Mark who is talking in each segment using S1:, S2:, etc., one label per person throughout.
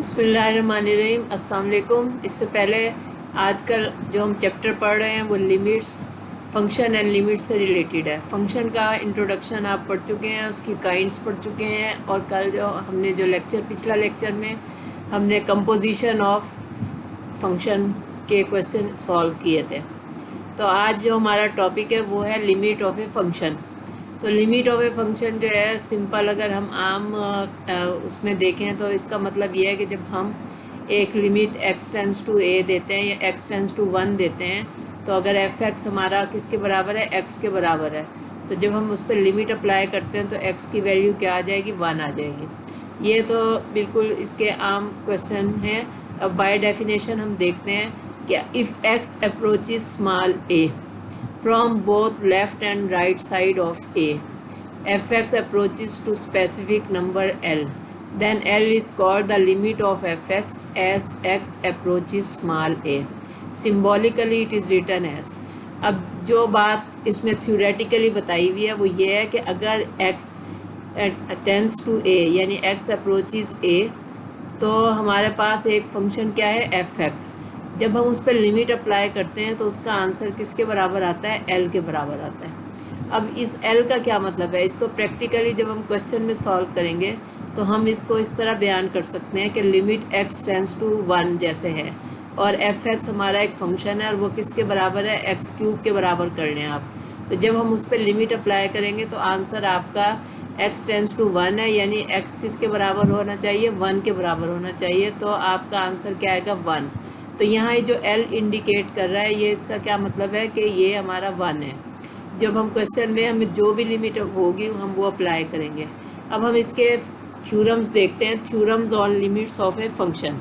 S1: बिस्मिल्लाहिर्रहमानिर्रहीम, अस्सलाम वालेकुम। इससे पहले आजकल जो हम चैप्टर पढ़ रहे हैं वो लिमिट्स, फंक्शन एंड लिमिट्स से रिलेटेड है। फंक्शन का इंट्रोडक्शन आप पढ़ चुके हैं, उसकी काइंड्स पढ़ चुके हैं, और कल जो हमने जो लेक्चर पिछला लेक्चर में हमने कंपोजिशन ऑफ फंक्शन के क्वेश्चन सॉल्व किए थे। तो आज जो हमारा टॉपिक है वो है लिमिट ऑफ ए फंक्शन। तो लिमिट ऑफ ए फंक्शन जो है सिंपल, अगर हम आम उसमें देखें तो इसका मतलब ये है कि जब हम एक limit x tends to a देते हैं या x टेंस टू 1 देते हैं, तो अगर एफ एक्स हमारा किसके बराबर है, x के बराबर है, तो जब हम उस पर लिमिट अप्लाई करते हैं तो x की वैल्यू क्या आ जाएगी, 1 आ जाएगी। ये तो बिल्कुल इसके आम क्वेश्चन है। अब बाय डेफिनेशन हम देखते हैं कि if x approaches small a from both left and right side of A, fx approaches to specific number L, then L is called the limit of fx as x approaches small a. Symbolically it is written as। अब जो बात इसमें theoretically बताई हुई है वो ये है कि अगर x टेंस टू a यानी x अप्रोचेस a, तो हमारे पास एक फंक्शन क्या है, एफ एक्स। जब हम उस पर लिमिट अप्लाई करते हैं तो उसका आंसर किसके बराबर आता है, एल के बराबर आता है। अब इस एल का क्या मतलब है, इसको प्रैक्टिकली जब हम क्वेश्चन में सॉल्व करेंगे तो हम इसको इस तरह बयान कर सकते हैं कि लिमिट एक्स टेंस टू 1 जैसे है, और एफ एक्स हमारा एक फंक्शन है और वो किसके बराबर है, एक्स क्यूब के बराबर कर लें आप। तो जब हम उस पर लिमिट अप्लाई करेंगे तो आंसर आपका x टेंस टू 1 है, यानी x किसके बराबर होना चाहिए, 1 के बराबर होना चाहिए। तो आपका आंसर क्या आएगा, 1। तो यहाँ ये जो L इंडिकेट कर रहा है, ये इसका क्या मतलब है कि ये हमारा 1 है। जब हम क्वेश्चन में हमें जो भी लिमिट होगी हम वो अप्लाई करेंगे। अब हम इसके थ्योरम्स देखते हैं, theorems on limits of a function.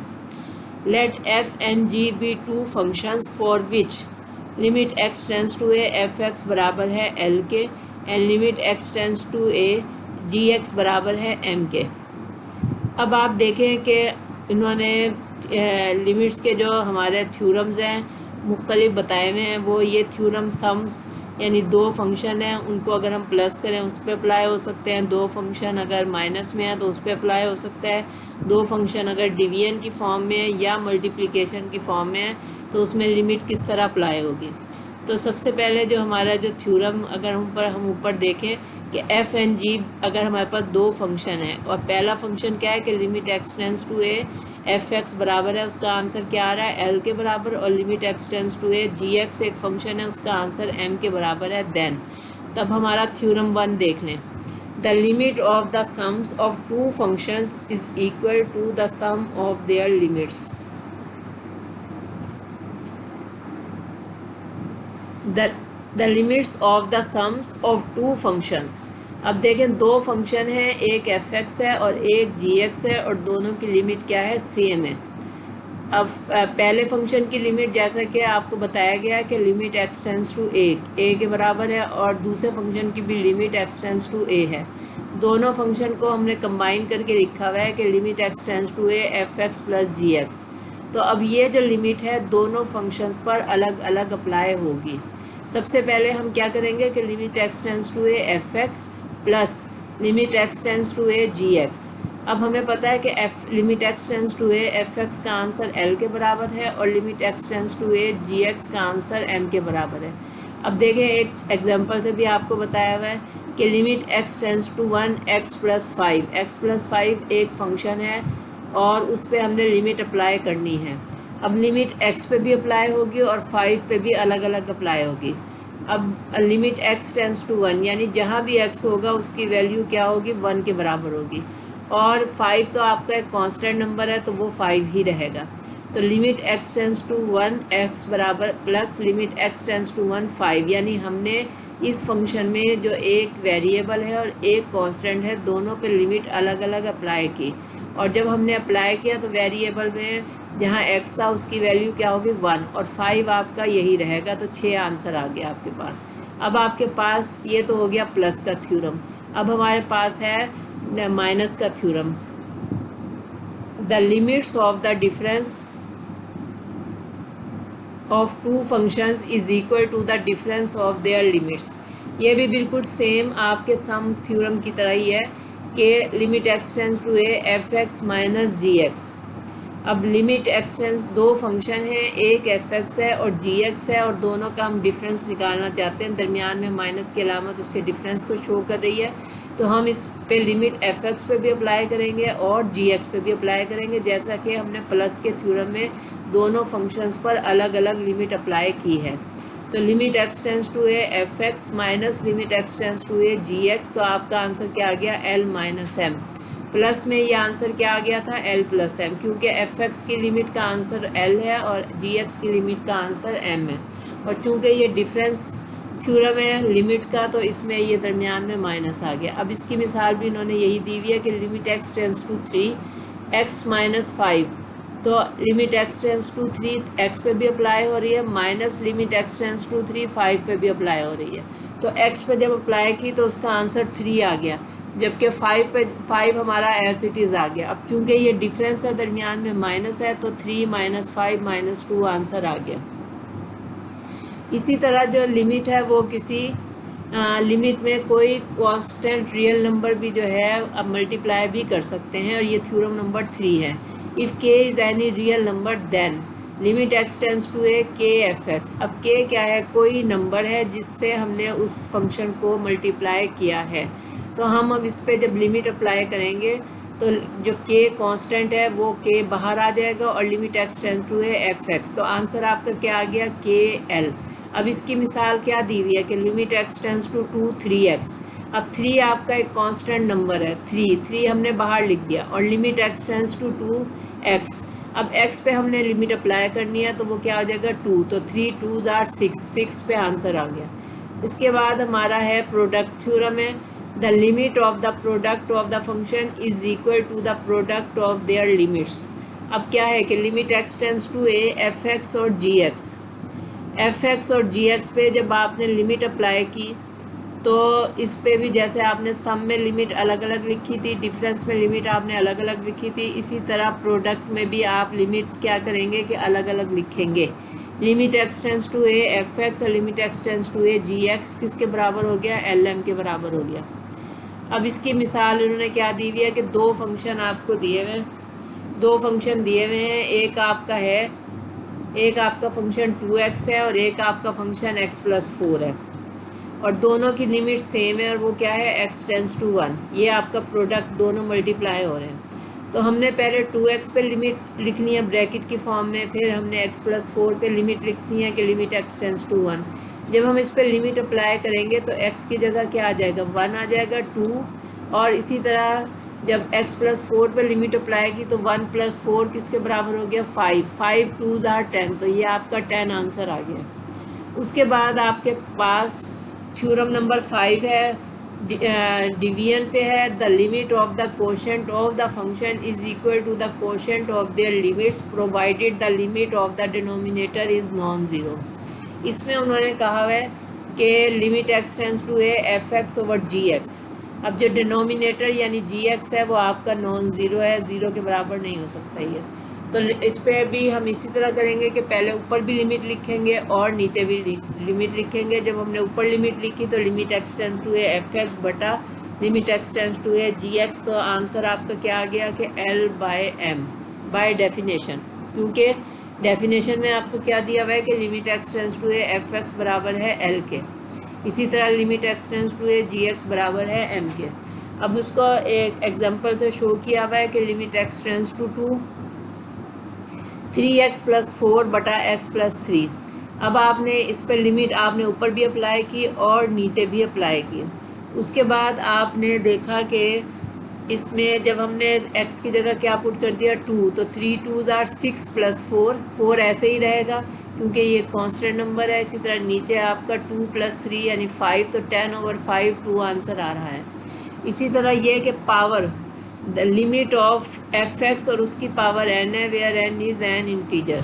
S1: Let f and g be two functions for which limit x tends to a f x बराबर है L के, and limit x tends to a g x बराबर है m के। अब आप देखें कि इन्होंने लिमिट्स के जो हमारे थ्योरम्स हैं मुख्तलिफ बताए हुए हैं। वो ये थ्योरम सम्स यानी दो फंक्शन हैं, उनको अगर हम प्लस करें उस पर अप्लाई हो सकते हैं। दो फंक्शन अगर माइनस में है तो उस पर अप्लाई हो सकता है। दो फंक्शन अगर डिवीजन की फॉर्म में है या मल्टीप्लिकेशन की फॉर्म में है तो उसमें लिमिट किस तरह अप्लाई होगी। तो सबसे पहले जो हमारा जो थ्योरम अगर हम ऊपर देखें कि एफ एंड जी, अगर हमारे पास दो फंक्शन है और पहला फंक्शन क्या है कि limit x tends to a f x बराबर है, उसका आंसर क्या आ रहा है, एल के बराबर, और limit x tends to a g x एक फंक्शन है, उसका आंसर एम के बराबर है। देन तब हमारा थ्योरम 1 देख लें। The limit of the sums of two functions is equal to the sum of their limits. The limits of the sums of two functions. अब देखें दो फंक्शन है, एक एफ एक्स है और एक जी एक्स है, और दोनों की लिमिट क्या है, सेम है। अब पहले फंक्शन की लिमिट जैसा कि आपको बताया गया है कि limit x tends to a के बराबर है, और दूसरे फंक्शन की भी लिमिट एक्स टेंस टू ए है। दोनों फंक्शन को हमने कंबाइन करके लिखा हुआ है कि limit x tends to a f x plus g x. तो अब ये जो लिमिट है दोनों फंक्शंस पर अलग अलग अप्लाई होगी। सबसे पहले हम क्या करेंगे कि limit x tends to a f x plus limit x tends to a g x. अब हमें पता है कि limit x tends to a f x का आंसर एल के बराबर है, और limit x tends to a g x का आंसर एम के बराबर है। अब देखें एक एग्जांपल से भी आपको बताया हुआ है कि limit x tends to 1 x plus 5 एक फंक्शन है और उस पर हमने लिमिट अप्लाई करनी है। अब लिमिट x पे भी अप्लाई होगी और 5 पे भी अलग अलग अप्लाई होगी। अब लिमिट x टेंस टू 1 यानी जहाँ भी x होगा उसकी वैल्यू क्या होगी, 1 के बराबर होगी, और 5 तो आपका एक कांस्टेंट नंबर है तो वो 5 ही रहेगा। तो limit x tends to 1 x बराबर plus limit x tends to 1 5, यानी हमने इस फंक्शन में जो एक वेरिएबल है और एक कांस्टेंट है दोनों पे लिमिट अलग अलग अप्लाई की, और जब हमने अप्लाई किया तो वेरिएबल में जहाँ x था उसकी वैल्यू क्या होगी, 1, और 5 आपका यही रहेगा। तो 6 आंसर आ गया आपके पास। अब आपके पास ये तो हो गया प्लस का थ्योरम। अब हमारे पास है माइनस का theorem. The limits of the difference of two functions is equal to the difference of their limits. ये भी बिल्कुल सेम आपके सम थ्योरम की तरह ही है कि limit x tends to a f x minus g x. अब लिमिट एक्सटेंस दो फंक्शन है, एक एफ एक्स है और जी एक्स है, और दोनों का हम डिफरेंस निकालना चाहते हैं। दरमियान में माइनस की अलामत उसके डिफरेंस को शो कर रही है, तो हम इस पे लिमिट एफ एक्स पे भी अप्लाई करेंगे और जी एक्स पे भी अप्लाई करेंगे, जैसा कि हमने प्लस के थ्योरम में दोनों फंक्शंस पर अलग अलग लिमिट अप्लाई की है। तो limit x tends to a f x minus limit x tends to a g x, तो आपका आंसर क्या आ गया, एल माइनस एम। प्लस में ये आंसर क्या आ गया था, एल प्लस एम, क्योंकि एफ एक्स की लिमिट का आंसर एल है और जी एक्स की लिमिट का आंसर एम है, और चूंकि ये डिफरेंस थ्योरम है लिमिट का, तो इसमें ये दरमियान में माइनस आ गया। अब इसकी मिसाल भी इन्होंने यही दी हुई है कि limit x tends to 3 x minus 5, तो limit x tends to 3 x पे भी अप्लाई हो रही है, minus limit x tends to 3 5 पे भी अप्लाई हो रही है। तो एक्स पे जब अप्लाई की तो उसका आंसर 3 आ गया, जबकि 5 हमारा एज इट इज़ आ गया। अब चूंकि ये डिफरेंस है दरमियान में माइनस है, तो 3 माइनस 5 माइनस 2 आंसर आ गया। इसी तरह जो लिमिट है वो किसी लिमिट में कोई कांस्टेंट रियल नंबर भी जो है अब मल्टीप्लाई भी कर सकते हैं, और ये थ्योरम नंबर 3 है। If k is any real number then limit x tends to a k f x. अब के क्या है, कोई नंबर है जिससे हमने उस फंक्शन को मल्टीप्लाई किया है, तो हम अब इस पर जब लिमिट अप्लाई करेंगे तो जो के कांस्टेंट है वो के बाहर आ जाएगा और limit x tends to a f x, तो आंसर आपका क्या आ गया, के एल। अब इसकी मिसाल क्या दी हुई है कि limit x tends to 3 x. अब 3 आपका एक कांस्टेंट नंबर है, 3 हमने बाहर लिख दिया, और limit x tends to 2 x. अब x पे हमने लिमिट अप्लाई करनी है, तो वो क्या हो जाएगा 2, तो 3 2 जार 6 पे आंसर आ गया। इसके बाद हमारा है प्रोडक्ट थ्योरम है, the limit of the product of the function is equal to the product of their limits. अब क्या है कि limit x tends to a f x और जी एक्स, एफ एक्स और जी एक्स पे जब आपने लिमिट अप्लाई की तो इस पे भी जैसे आपने सम में लिमिट अलग अलग लिखी थी, डिफरेंस में लिमिट आपने अलग अलग लिखी थी, इसी तरह प्रोडक्ट में भी आप लिमिट क्या करेंगे कि अलग अलग लिखेंगे। Limit x tends to a f x और limit x tends to a g x किसके बराबर हो गया, एल एम के बराबर हो गया। अब इसकी मिसाल इन्होंने क्या दी हुई है कि दो फंक्शन आपको दिए हुए हैं, दो फंक्शन दिए हुए हैं, एक आपका फंक्शन 2x है और एक आपका फंक्शन x प्लस 4 है, और दोनों की लिमिट सेम है, और वो क्या है, x टेंस टू 1। ये आपका प्रोडक्ट दोनों मल्टीप्लाई हो रहे हैं, तो हमने पहले 2x पे लिमिट लिखनी है ब्रैकेट की फॉर्म में, फिर हमने x प्लस 4 पे लिमिट लिखनी है कि लिमिट x टेंस टू 1। जब हम इस पर लिमिट अप्लाई करेंगे तो x की जगह क्या आ जाएगा, 1 आ जाएगा, 2, और इसी तरह जब x प्लस 4 पर लिमिट अप्लाई की तो 1 प्लस 4 किसके बराबर हो गया, 5 2 जार 10, तो ये आपका 10 आंसर आ गया। उसके बाद आपके पास थ्योरम नंबर 5 है, डिवीजन पे है, the limit of the quotient of the function is equal to the quotient of their limits provided the limit of the denominator is non zero. इसमें उन्होंने कहा है कि limit x tends to a f x over g x. अब जो denominator यानी जी x है वो आपका नॉन ज़ीरो है, ज़ीरो के बराबर नहीं हो सकता ये। तो इस पर भी हम इसी तरह करेंगे कि पहले ऊपर भी लिमिट लिखेंगे और नीचे भी लिमिट लिखेंगे। जब हमने ऊपर लिमिट लिखी तो limit x tends to a f x बटा limit x tends to a g x, तो आंसर आपका क्या आ गया कि L by M by definition, क्योंकि डेफिनेशन में आपको क्या दिया हुआ है कि limit x tends to a f x बराबर है एल के, इसी तरह limit x tends to a g x बराबर है एम के। अब उसको एक एग्जांपल से शो किया हुआ है कि limit x tends to 3x plus 4 बटा x प्लस 3। अब आपने इस पर लिमिट आपने ऊपर भी अप्लाई की और नीचे भी अप्लाई की। उसके बाद आपने देखा कि इसमें जब हमने x की जगह क्या पुट कर दिया 2, तो 3 2 जार 6 प्लस 4 ऐसे ही रहेगा क्योंकि ये कांस्टेंट नंबर है। इसी तरह नीचे आपका 2 प्लस 3 यानी 5, तो 10/5 2 आंसर आ रहा है। इसी तरह ये कि power the limit of f x और उसकी पावर n है, where n is an integer.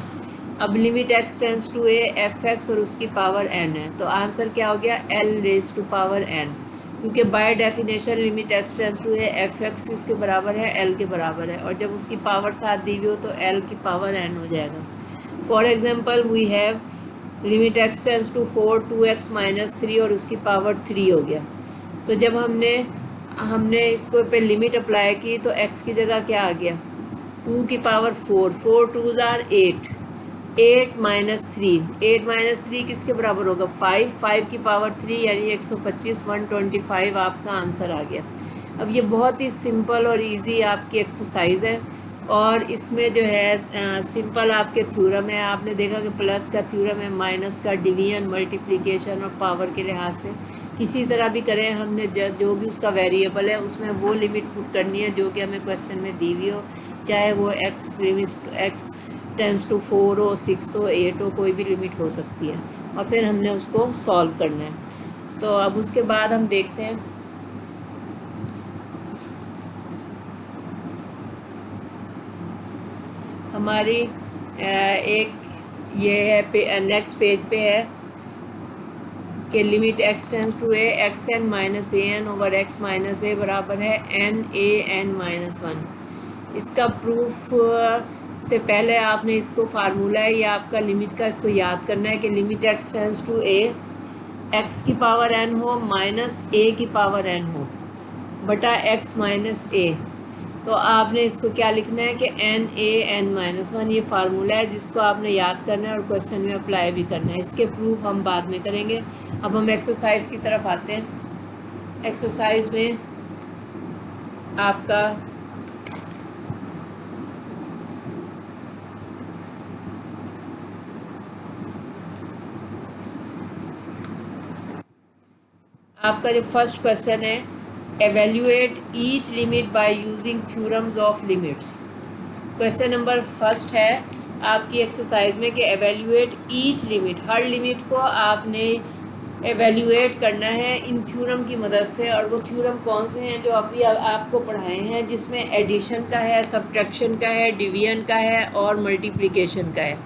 S1: अब limit x tends to a f x और उसकी पावर n है, तो आंसर क्या हो गया, l raise to power n, क्योंकि by definition limit x tends to a f x इसके बराबर है l के बराबर है, और जब उसकी पावर साथ दी हुई हो तो l की पावर n हो जाएगा। For example we have limit x tends to 4 2x minus 3 और उसकी पावर 3 हो गया। तो जब हमने इसको पे लिमिट अप्लाई की तो x की जगह क्या आ गया, 2 की power 4, 4 2s are 8, 8 minus 3, 8 minus 3 किसके बराबर होगा 5, 5 की पावर 3 यानी 125, 125 आपका आंसर आ गया। अब ये बहुत ही सिंपल और इजी आपकी एक्सरसाइज है, और इसमें जो है सिंपल आपके थ्योरम है। आपने देखा कि प्लस का थ्योरम है, माइनस का डिवीजन, मल्टीप्लिकेशन और पावर के लिहाज से किसी तरह भी करें, हमने जो भी उसका वेरिएबल है उसमें वो लिमिट पुट करनी है जो कि हमें क्वेश्चन में दी हुई हो, चाहे वो एक्स टेंस टू 4 हो, 6 हो, 8 हो, कोई भी लिमिट हो सकती है, और फिर हमने उसको सॉल्व करना है। तो अब उसके बाद हम देखते हैं हमारी एक ये है नेक्स्ट पेज पे है कि limit x tends to a x n minus a n over x minus a बराबर है एन ए एन माइनस 1। इसका प्रूफ से पहले आपने इसको फार्मूला है या आपका लिमिट का इसको याद करना है कि limit x tends to a x की पावर एन हो माइनस ए की पावर एन हो बटा एक्स माइनस ए। तो आपने इसको क्या लिखना है कि एन ए एन माइनस 1, ये फार्मूला है जिसको आपने याद करना है और क्वेश्चन में अप्लाई भी करना है। इसके प्रूफ हम बाद में करेंगे। अब हम एक्सरसाइज की तरफ आते हैं। एक्सरसाइज में आपका जो फर्स्ट क्वेश्चन है, evaluate each limit by using theorems of limits. Question number first है आपकी एक्सरसाइज में कि एवेल्यूएट ईच लिमिट, हर लिमिट को आपने एवेल्यूएट करना है इन थ्योरम की मदद से। और वो थ्योरम कौन से हैं जो अभी आपको पढ़ाए हैं, जिसमें एडिशन का है, सब्ट्रैक्शन का है, डिवीजन का है और मल्टीप्लिकेशन का है।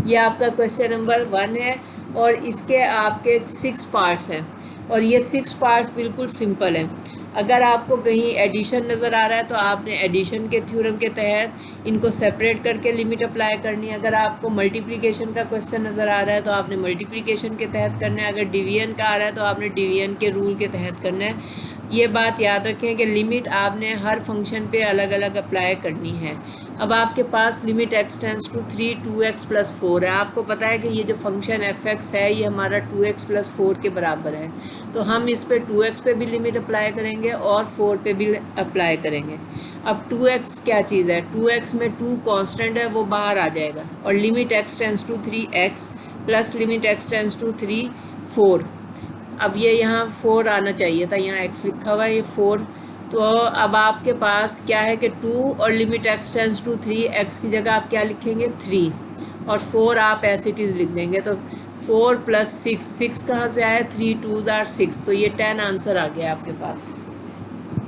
S1: ये आपका क्वेश्चन नंबर 1 है और इसके आपके 6 पार्ट्स हैं और ये 6 पार्ट्स बिल्कुल सिंपल हैं। अगर आपको कहीं एडिशन नज़र आ रहा है तो आपने एडिशन के थ्योरम के तहत इनको सेपरेट करके लिमिट अप्लाई करनी है। अगर आपको मल्टीप्लिकेशन का क्वेश्चन नज़र आ रहा है तो आपने मल्टीप्लिकेशन के तहत करना है। अगर डिवीजन का आ रहा है तो आपने डिवीजन के रूल के तहत करना है। ये बात याद रखें कि लिमिट आपने हर फंक्शन पे अलग अलग अप्लाई करनी है। अब आपके पास limit x tends to 3 2x plus 4 है। आपको पता है कि ये जो फंक्शन एफ एक्स है ये हमारा 2x प्लस 4 के बराबर है, तो हम इस पे 2x पे भी लिमिट अप्लाई करेंगे और 4 पे भी अप्लाई करेंगे। अब 2x क्या चीज़ है, 2x में 2 कांस्टेंट है, वो बाहर आ जाएगा। और limit x tends to 3x plus limit x tends to 3 4। अब ये यहाँ 4 आना चाहिए था, यहाँ x लिखा हुआ है, ये 4। तो अब आपके पास क्या है कि 2 और limit x tends to 3, x की जगह आप क्या लिखेंगे 3 और 4 आप ऐसे इट इज़ लिख देंगे। तो 4 प्लस 6, 6 कहाँ से आया, 3 2s आर 6, तो ये 10 आंसर आ गया आपके पास।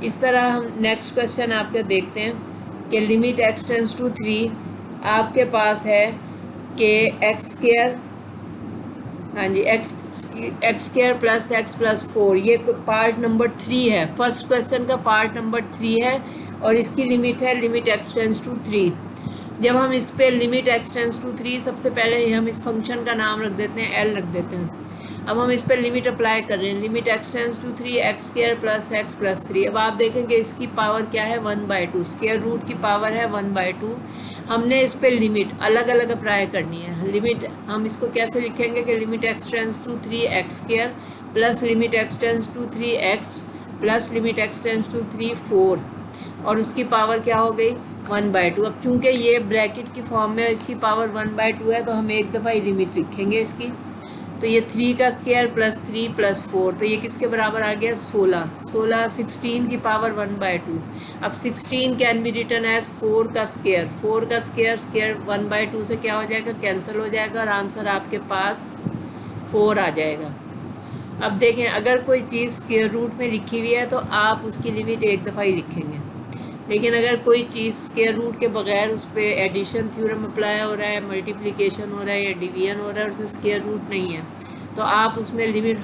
S1: इस तरह हम नेक्स्ट क्वेश्चन आपके देखते हैं कि लिमिट एक्स टेंस टू 3 आपके पास है कि एक्स स्क्वायर, हाँ जी, x square plus x plus 4, ये पार्ट नंबर 3 है। फर्स्ट क्वेश्चन का पार्ट नंबर 3 है और इसकी लिमिट है लिमिट एक्स टेंस टू 3। जब हम इस पे लिमिट एक्स टेंस टू 3, सबसे पहले हम इस फंक्शन का नाम रख देते हैं एल रख देते हैं। अब हम इस पर लिमिट अप्लाई कर रहे हैं, limit x tends to 3 x square plus x plus 3। अब आप देखेंगे इसकी पावर क्या है 1/2, स्क्वायर रूट की पावर है 1/2। हमने इस पर लिमिट अलग अलग अप्लाई करनी है। लिमिट हम इसको कैसे लिखेंगे कि limit x tends to 3 x square plus limit x tends to 3 x plus limit x tends to 3 4 और उसकी पावर क्या हो गई 1/2। अब चूंकि ये ब्रैकेट की फॉर्म में इसकी पावर 1/2 है तो हम एक दफ़ा ही लिमिट लिखेंगे इसकी। तो ये 3 का स्क्वायर प्लस 3 प्लस 4, तो ये किसके बराबर आ गया 16। 16 16 की पावर 1/2। अब 16 कैन बी रिटन एज 4 का स्क्वायर, 4 का स्क्वायर, स्क्वायर 1/2 से क्या हो जाएगा कैंसिल हो जाएगा और आंसर आपके पास 4 आ जाएगा। अब देखें अगर कोई चीज़ स्क्वायर रूट में लिखी हुई है तो आप उसकी लिमिट एक दफ़ा ही लिखेंगे, लेकिन अगर कोई चीज़ स्क्वायर रूट के बगैर उस पर एडिशन थ्योरम अप्लाई हो रहा है, मल्टीप्लिकेशन हो रहा है या डिवीजन हो रहा है, उसमें स्क्वायर रूट नहीं है, तो आप उसमें लिमिट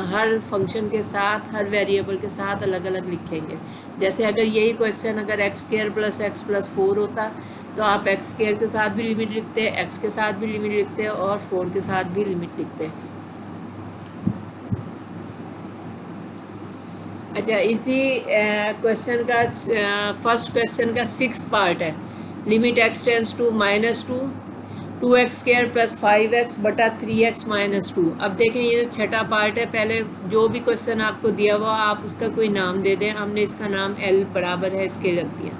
S1: हर फंक्शन के साथ, हर वेरिएबल के साथ अलग अलग लिखेंगे। जैसे अगर यही क्वेश्चन अगर x square plus x plus 4 होता तो आप एक्स स्क्वायर के साथ भी लिमिट लिखते, एक्स के साथ भी लिमिट लिखते और 4 के साथ भी लिमिट लिखते। अच्छा, इसी क्वेश्चन का फर्स्ट क्वेश्चन का 6 पार्ट है। Limit x tends to -2, 2x² + 5x बटा 3x - 2। अब देखें ये जो छठा पार्ट है, पहले जो भी क्वेश्चन आपको दिया हुआ आप उसका कोई नाम दे दें। हमने इसका नाम L बराबर है इसके रख दिया।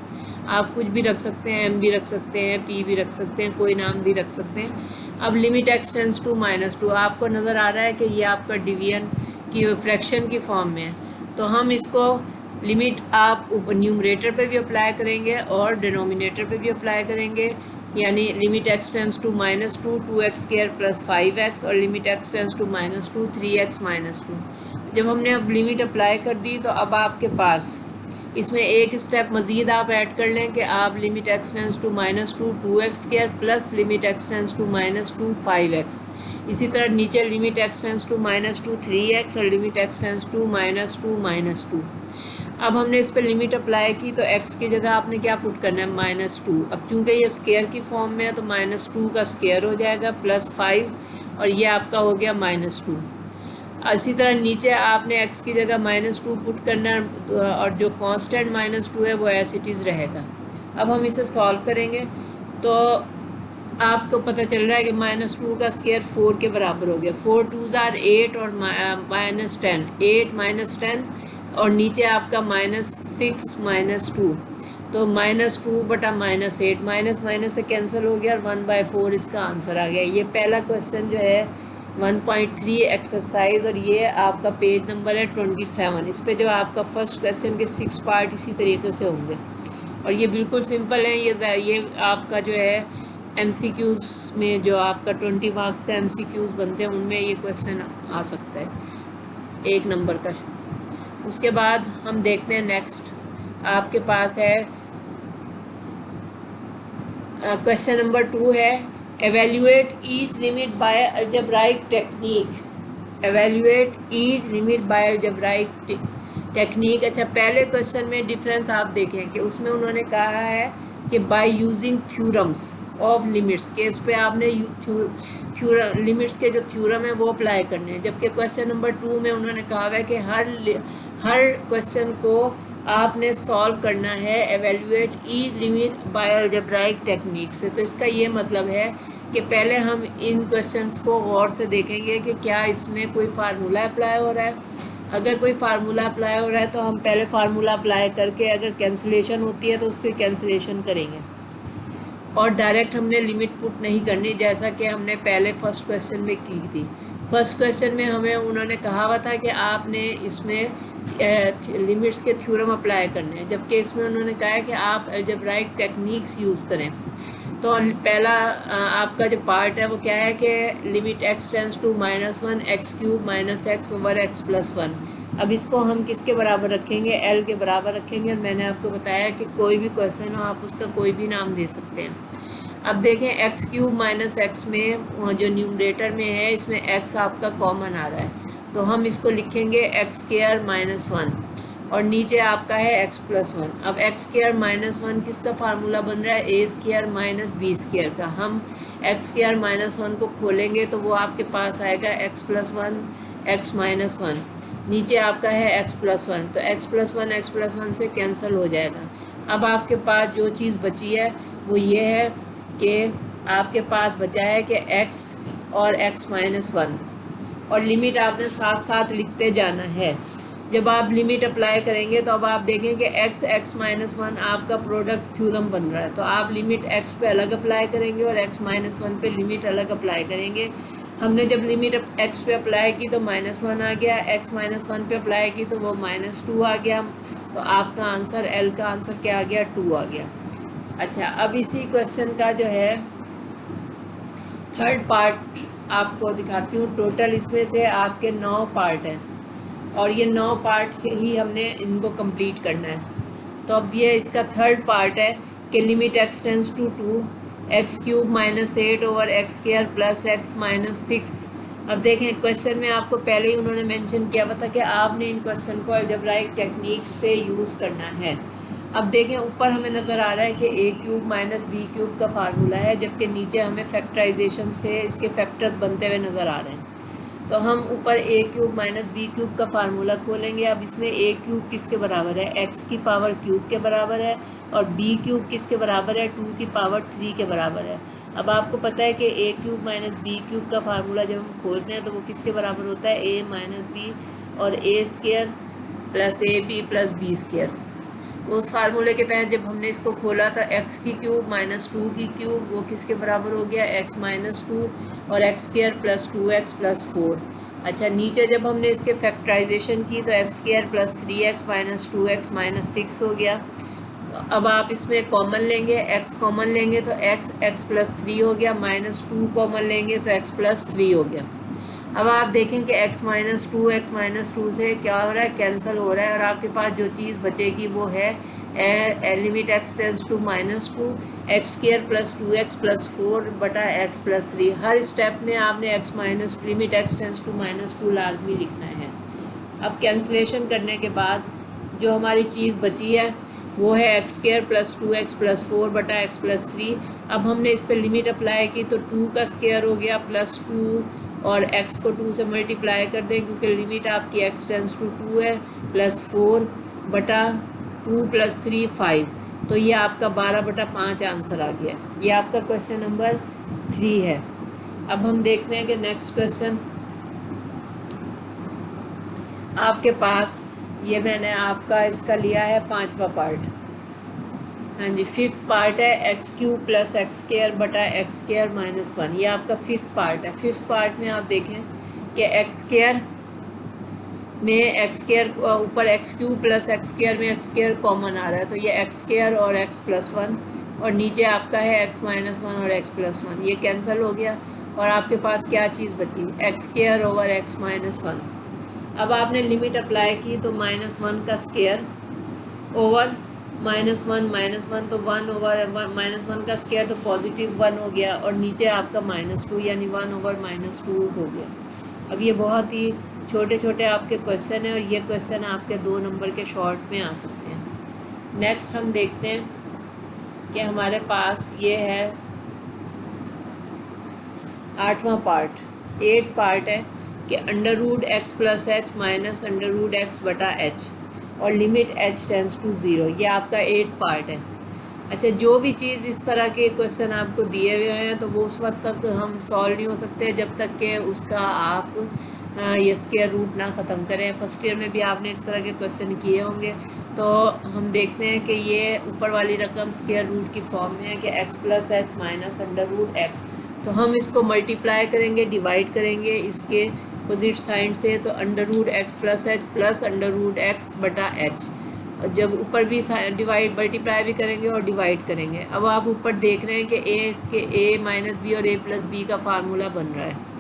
S1: आप कुछ भी रख सकते हैं, M भी रख सकते हैं, P भी रख सकते हैं, कोई नाम भी रख सकते हैं। अब लिमिट एक्स टेंस टू -2, आपको नज़र आ रहा है कि ये आपका डिवीजन की फ्रैक्शन की फॉर्म में है, तो हम इसको लिमिट आप न्यूमरेटर पे भी अप्लाई करेंगे और डिनोमिनेटर पे भी अप्लाई करेंगे, यानी limit x tends to -2, 2x² + 5x और limit x tends to -2, 3x - 2। जब हमने अब लिमिट अप्लाई कर दी तो अब आपके पास इसमें एक स्टेप मज़ीद आप ऐड कर लें कि आप limit x tends to -2, 2x² + limit x tends to -2, 5x। इसी तरह नीचे limit x tends to -2, 3x और लिमिट एक्स टेंस टू -2, -2। अब हमने इस पर लिमिट अप्लाई की तो x की जगह आपने क्या पुट करना है, -2। अब चूंकि ये स्केयर की फॉर्म में है तो -2 का स्केयर हो जाएगा +5 और ये आपका हो गया -2। इसी तरह नीचे आपने x की जगह -2 पुट करना है और जो कांस्टेंट -2 है वो एज इट इज़ रहेगा। अब हम इसे सॉल्व करेंगे तो आपको पता चल रहा है कि -2 का स्केयर 4 के बराबर हो गया। 4 2s are 8 और -10, 8 -10 और नीचे आपका -6 -2, तो -2 बटा -8, माइनस माइनस से कैंसिल हो गया और 1/4 इसका आंसर आ गया। ये पहला क्वेश्चन जो है 1.3 एक्सरसाइज और ये आपका पेज नंबर है 27। इस पे जो आपका फर्स्ट क्वेश्चन के 6 पार्ट इसी तरीके से होंगे और ये बिल्कुल सिंपल है। ये आपका जो है MCQs में जो आपका 20 मार्क्स का MCQs बनते हैं उनमें ये क्वेश्चन आ सकता है 1 नंबर का। उसके बाद हम देखते हैं नेक्स्ट आपके पास है क्वेश्चन नंबर 2 है evaluate each limit by algebraic technique. Evaluate each limit by algebraic technique. अच्छा, पहले क्वेश्चन में डिफरेंस आप देखें कि उसमें उन्होंने कहा है कि by using theorems of limits के, इस पे आपने लिमिट्स के जो थ्योरम है वो अप्लाई करने हैं, जबकि क्वेश्चन नंबर 2 में उन्होंने कहा है कि हर क्वेश्चन को आपने सॉल्व करना है evaluate each limit by algebraic technique से। तो इसका ये मतलब है कि पहले हम इन क्वेश्चंस को गौर से देखेंगे कि क्या इसमें कोई फार्मूला अप्लाई हो रहा है। अगर कोई फार्मूला अप्लाई हो रहा है तो हम पहले फार्मूला अप्लाई करके अगर कैंसिलेशन होती है तो उसकी कैंसिलेशन करेंगे और डायरेक्ट हमने लिमिट पुट नहीं करनी, जैसा कि हमने पहले फर्स्ट क्वेश्चन में की थी। फर्स्ट क्वेश्चन में हमें उन्होंने कहा हुआ था कि आपने इसमें लिमिट्स के थ्योरम अप्लाई करने हैं, जबकि इसमें उन्होंने कहा है कि आप अलजेब्राइक टेक्निक्स यूज़ करें। तो पहला आपका जो पार्ट है वो क्या है कि limit x tends to -1 x³ - x over x + 1। अब इसको हम किसके बराबर रखेंगे, L के बराबर रखेंगे और मैंने आपको बताया कि कोई भी क्वेश्चन हो आप उसका कोई भी नाम दे सकते हैं। अब देखें x³ - x में जो न्यूमरेटर में है इसमें x आपका कॉमन आ रहा है, तो हम इसको लिखेंगे x² - 1 और नीचे आपका है x + 1। अब x² - 1 किसका फार्मूला बन रहा है, a² - b² का। हम x² - 1 को खोलेंगे तो वो आपके पास आएगा x + 1 x - 1, नीचे आपका है x + 1, तो x + 1 से कैंसिल हो जाएगा। अब आपके पास जो चीज़ बची है वो ये है कि आपके पास बचा है कि x और x - 1 और लिमिट आपने साथ साथ लिखते जाना है। जब आप लिमिट अप्लाई करेंगे तो अब आप देखें कि x - 1 आपका प्रोडक्ट थ्योरम बन रहा है, तो आप लिमिट x पे अलग अप्लाई करेंगे और x - 1 पे लिमिट अलग अप्लाई करेंगे। हमने जब लिमिट x पे अप्लाई की तो -1 आ गया, x - 1 पे अप्लाई की तो वो -2 आ गया, तो आपका आंसर L का आंसर क्या आ गया, 2 आ गया। अच्छा, अब इसी क्वेश्चन का जो है थर्ड पार्ट आपको दिखाती हूँ। टोटल इसमें से आपके 9 पार्ट हैं और ये 9 पार्ट ही हमने इनको कंप्लीट करना है। तो अब ये इसका थर्ड पार्ट है कि limit x tends to 2 x³ - 8 over x² + x - 6। अब देखें क्वेश्चन में आपको पहले ही उन्होंने मेंशन किया हुआ था कि आपने इन क्वेश्चन को अलजेब्राइक टेक्निक से यूज़ करना है। अब देखें ऊपर हमें नज़र आ रहा है कि a³ - b³ का फार्मूला है, जबकि नीचे हमें फैक्टराइजेशन से इसके फैक्टर्स बनते हुए नज़र आ रहे हैं। तो हम ऊपर ए क्यूब माइनस बी क्यूब का फार्मूला खोलेंगे। अब इसमें ए क्यूब किसके बराबर है, एक्स की पावर क्यूब के बराबर है, और बी क्यूब किसके बराबर है, 2 की पावर 3 के बराबर है। अब आपको पता है कि ए क्यूब माइनस बी क्यूब का फार्मूला जब हम खोलते हैं तो वो किसके बराबर होता है, ए माइनस बी और a square plus a b plus b square. उस फार्मूले के तहत जब हमने इसको खोला था एक्स की क्यूब माइनस 2 की क्यूब वो किसके बराबर हो गया, एक्स माइनस 2 और x square plus 2x plus 4। अच्छा, नीचे जब हमने इसके फैक्टराइजेशन की तो x square plus 3x minus 2x minus 6 हो गया। अब आप इसमें कॉमन लेंगे, x कॉमन लेंगे तो x प्लस 3 हो गया, माइनस 2 कॉमन लेंगे तो x प्लस 3 हो गया। अब आप देखें कि x माइनस 2 से क्या हो रहा है, कैंसिल हो रहा है, और आपके पास जो चीज़ बचेगी वो है limit x tends to -2 x square plus 2x plus 4 बटा x प्लस 3। हर स्टेप में आपने लिमिट x टेंस टू -2 लाजमी लिखना है। अब कैंसिलेशन करने के बाद जो हमारी चीज़ बची है वो है x square plus 2x plus 4 बटा x प्लस 3। अब हमने इस पर लिमिट अप्लाई की तो 2 का स्क्वायर हो गया प्लस 2 और x को 2 से मल्टीप्लाई कर दें क्योंकि लिमिट आपकी x टेंस टू 2 है, प्लस 4 बटा 2 प्लस 3 5। तो ये आपका 12/5 आंसर आ गया। ये आपका क्वेश्चन नंबर 3 है। अब हम देखते हैं कि नेक्स्ट क्वेश्चन आपके पास, ये मैंने आपका इसका लिया है 5वां पार्ट। हाँ जी, 5th पार्ट है x cube plus x square बटा एक्स स्क्वायर माइनस 1। ये आपका 5th पार्ट है। 5th पार्ट में आप देखें कि एक्स स्क्वायर में एक्स स्क्वायर ऊपर x cube plus x square में एक्स स्क्वायर कॉमन आ रहा है तो ये एक्स स्क्वायर और एक्स प्लस 1, और नीचे आपका है एक्स माइनस 1 और एक्स प्लस 1। ये कैंसिल हो गया और आपके पास क्या चीज़ बची, x square over x minus 1। अब आपने लिमिट अप्लाई की तो -1 का स्क्वायर ओवर -1 तो 1 ओवर -1 का स्क्वायर तो पॉजिटिव 1 हो गया, और नीचे आपका -2 यानी 1 ओवर -2 हो गया। अब ये बहुत ही छोटे छोटे आपके क्वेश्चन हैं और ये क्वेश्चन आपके 2 नंबर के शॉर्ट में आ सकते हैं। नेक्स्ट हम देखते हैं कि हमारे पास ये है 8वां पार्ट। 8 पार्ट है कि under root x plus h minus under root x बटा एच और लिमिट एच टेंस टू 0। ये आपका 8 पार्ट है। अच्छा, जो भी चीज़ इस तरह के क्वेश्चन आपको दिए हुए हैं तो वो उस वक्त तक हम सॉल्व नहीं हो सकते जब तक कि उसका आप ये स्क्वायर रूट ना ख़त्म करें। फर्स्ट ईयर में भी आपने इस तरह के क्वेश्चन किए होंगे। तो हम देखते हैं कि ये ऊपर वाली रकम स्क्वायर रूट की फॉर्म में है कि x plus h minus under root x. तो हम इसको मल्टीप्लाई करेंगे, डिवाइड करेंगे इसके अपोजिट साइड से, तो under root x plus h plus under root x बटा एच। जब ऊपर भी डिवाइड मल्टीप्लाई भी करेंगे और डिवाइड करेंगे। अब आप ऊपर देख रहे हैं कि इसके a माइनस बी और a प्लस बी का फार्मूला बन रहा है।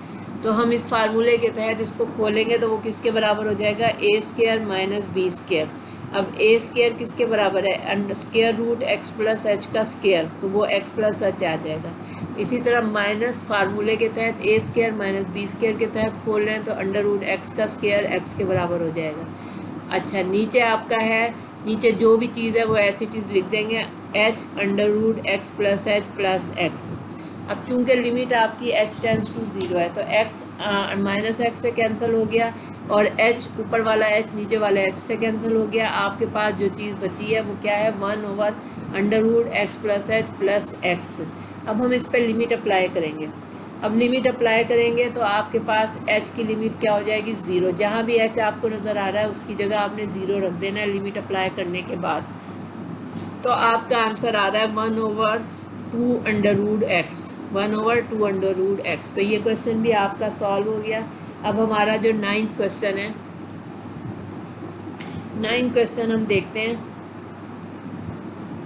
S1: तो हम इस फार्मूले के तहत इसको खोलेंगे तो वो किसके बराबर हो जाएगा, a square minus b square. अब ए स्क्वायर किसके बराबर है, square root x plus h का स्क्वायर, तो वो एक्स प्लस एच आ जाएगा। इसी तरह माइनस फार्मूले के तहत ए स्क्वायर माइनस बी स्क्वायर के तहत खोल रहे हैं तो अंडर रूट एक्स का स्क्वायर एक्स के बराबर हो जाएगा। अच्छा, नीचे आपका है, नीचे जो भी चीज़ है वो ऐसी चीज़ लिख देंगे, h under root x plus h plus x. अब चूंकि लिमिट आपकी एच टेंस टू 0 है तो एक्स माइनस एक्स से कैंसिल हो गया और एच ऊपर वाला एच नीचे वाला एच से कैंसिल हो गया। आपके पास जो चीज़ बची है वो क्या है, 1 over under root x plus h plus x. अब हम इस पर लिमिट अप्लाई करेंगे। अब लिमिट अप्लाई करेंगे तो आपके पास h की लिमिट क्या हो जाएगी, 0। जहाँ भी h आपको नज़र आ रहा है उसकी जगह आपने 0 रख देना है लिमिट अप्लाई करने के बाद। तो आपका आंसर आ रहा है 1 over 2 under root x, 1 over 2 under root x. तो ये क्वेश्चन भी आपका सॉल्व हो गया। अब हमारा जो 9th क्वेश्चन है, 9th क्वेश्चन हम देखते हैं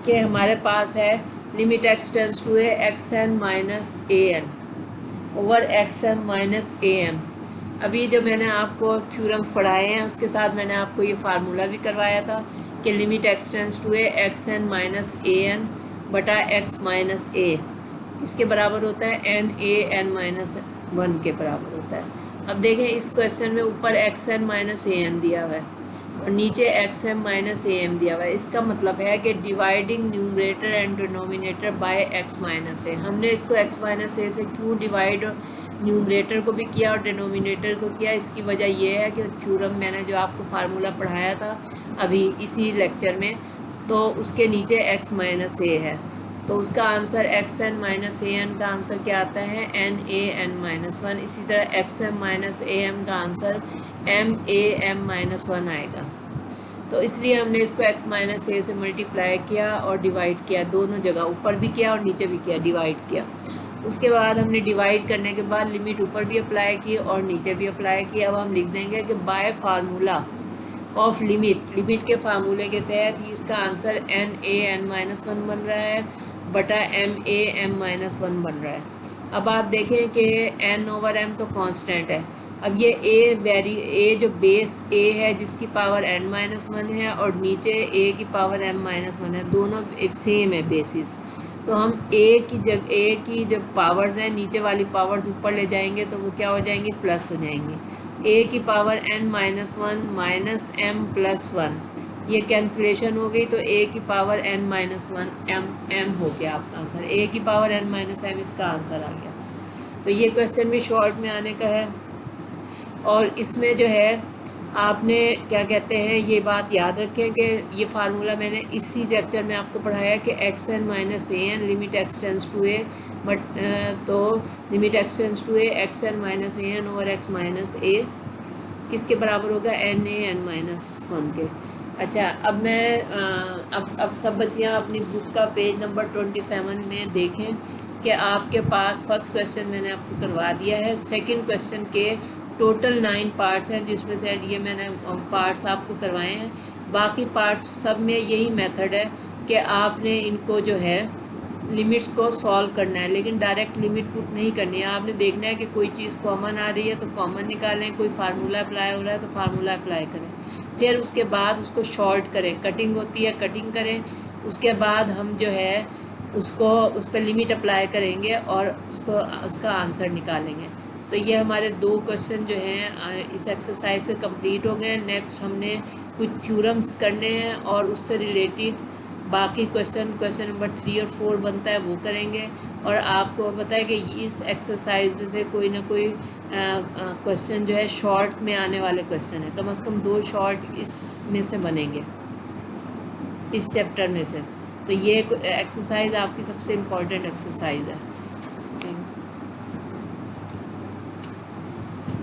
S1: कि हमारे पास है limit x tends to a x n minus a n over x m minus a m. अभी जो मैंने आपको थ्योरम्स पढ़ाए हैं उसके साथ मैंने आपको ये फार्मूला भी करवाया था कि limit x tends to a x n minus a n बटा एक्स माइनस ए इसके बराबर होता है एन ए एन माइनस 1 के बराबर होता है। अब देखें इस क्वेश्चन में ऊपर x n minus a n दिया हुआ है और नीचे x m minus a m दिया हुआ है। इसका मतलब है कि dividing numerator and denominator by x minus a. हमने इसको एक्स माइनस ए से क्यों डिवाइड न्यूमरेटर को भी किया और डिनोमिनेटर को किया। इसकी वजह यह है कि थ्योरम मैंने जो आपको फार्मूला पढ़ाया था अभी इसी लेक्चर में, तो उसके नीचे x माइनस ए है, तो उसका answer x n minus a n का आंसर क्या आता है, n a n minus one. इसी तरह x m minus a m का answer m a m minus one आएगा। तो इसलिए हमने इसको x माइनस ए से मल्टीप्लाई किया और डिवाइड किया, दोनों जगह ऊपर भी किया और नीचे भी किया, डिवाइड किया। उसके बाद हमने डिवाइड करने के बाद लिमिट ऊपर भी अप्लाई की और नीचे भी अप्लाई की। अब हम लिख देंगे कि बाय फार्मूला ऑफ लिमिट के फार्मूले के तहत ही इसका answer n a n minus one बन रहा है बटा m a m minus one बन रहा है। अब आप देखें कि एन ओवर एम तो कांस्टेंट है। अब ये ए जो बेस ए है जिसकी पावर एन माइनस वन है और नीचे ए की पावर एम माइनस वन है, दोनों सेम है बेसिस। तो हम ए की जब पावर्स हैं नीचे वाली पावर्स ऊपर ले जाएंगे तो वो क्या हो जाएंगी, प्लस हो जाएंगी। ए की power N minus one minus M plus one, ये कैंसिलेशन हो गई तो ए की power N minus one M हो गया आपका आंसर। ए की पावर एन माइनस एम इसका आंसर आ गया। तो ये क्वेश्चन भी शॉर्ट में आने का है। और इसमें जो है आपने क्या कहते हैं, ये बात याद रखें कि ये फार्मूला मैंने इसी लेक्चर में आपको पढ़ाया कि x n minus a n limit x tends to a, but तो limit x tends to a x n minus a n over x minus a किसके बराबर होगा, n a n minus one के। अच्छा, अब मैं अब सब बच्चियाँ अपनी बुक का पेज नंबर 27 में देखें कि आपके पास फर्स्ट क्वेश्चन मैंने आपको करवा दिया है। सेकंड क्वेश्चन के टोटल 9 पार्ट्स हैं जिसमें से ये मैंने पार्ट्स आपको करवाए हैं। बाकी पार्ट्स सब में यही मेथड है कि आपने इनको जो है लिमिट्स को सॉल्व करना है, लेकिन डायरेक्ट लिमिट पुट नहीं करनी है। आपने देखना है कि कोई चीज़ कॉमन आ रही है तो कॉमन निकालें, कोई फार्मूला अप्लाई हो रहा है तो फार्मूला अप्लाई करें, फिर उसके बाद उसको शॉर्ट करें, कटिंग होती है कटिंग करें। उसके बाद हम जो है उसको उस पर लिमिट अप्लाई करेंगे और उसका आंसर निकालेंगे। तो ये हमारे 2 क्वेश्चन जो हैं इस एक्सरसाइज के कंप्लीट हो गए। नेक्स्ट हमने कुछ थ्योरम्स करने हैं और उससे रिलेटेड बाकी क्वेश्चन नंबर 3 और 4 बनता है वो करेंगे। और आपको पता है कि इस एक्सरसाइज में से कोई ना कोई क्वेश्चन जो है शॉर्ट में आने वाले क्वेश्चन है, कम से कम 2 शॉर्ट इसमें से बनेंगे इस चैप्टर में से। तो ये एक्सरसाइज आपकी सबसे इम्पोर्टेंट एक्सरसाइज है।